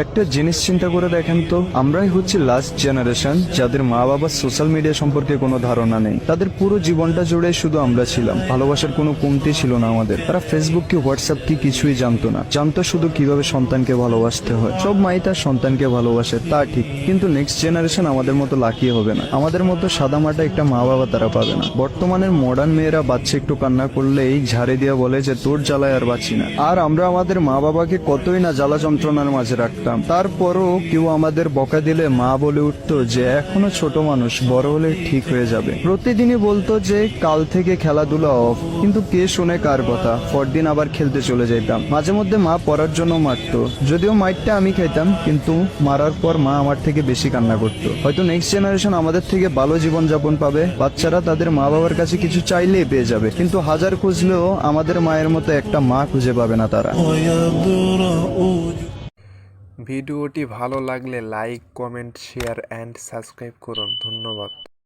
একটা জিনিস চিন্তা করে দেখেন তো, আমরাই হচ্ছে লাস্ট জেনারেশন যাদের মা বাবার সোশ্যাল মিডিয়া সম্পর্কে কোনো ধারণা নেই। তাদের পুরো জীবনটা জুড়ে শুধু আমরা ছিলাম, ভালোবাসার কোনো কমতি ছিল না আমাদের। তারা ফেসবুক কি হোয়াটসঅ্যাপ কি কিছুই জানতো না, জানতো শুধু কিভাবে সন্তানকে ভালোবাসতে হয়। সব মাই তার সন্তানকে ভালোবাসে, তা ঠিক, কিন্তু নেক্সট জেনারেশন আমাদের মতো লাকি হবে না, আমাদের মতো সাদামাটা একটা মা বাবা তারা পাবে না। বর্তমানের মডার্ন মেয়েরা বাচ্চা একটু কান্না করলেই ঝাড়ে দিয়ে বলে যে তোর জ্বালায় আর বাঁচি না। আর আমরা আমাদের মা বাবাকে কতই না জ্বালা যন্ত্রণার মাঝে রাখতাম, তারপরও কেউ আমাদের বকা দিলে মা বলে উঠতো যে এখনো ছোট মানুষ, বড় হলে ঠিক হয়ে যাবে। প্রতিদিনই বলতো যে কাল থেকে খেলাধুলা অফ, কিন্তু কে শুনে কার কথা। পরদিন আবার খেলতে চলে যেতাম। মাঝে মধ্যে মা পড়ার জন্য মারতো, যদিও মাইরটা আমি খাইতাম, কিন্তু মারার পর মা আমার থেকে বেশি কান্না করতো। হয়তো নেক্সট জেনারেশন আমাদের থেকে ভালো জীবন যাপন পাবে, বাচ্চারা তাদের মা বাবার কাছে কিছু চাইলেই পেয়ে যাবে, কিন্তু হাজার খুঁজলেও আমাদের মায়ের মতো একটা মা খুঁজে পাবে না তারা। ভিডিওটি ভালো লাগলে like, comment, share and subscribe করুন। ধন্যবাদ।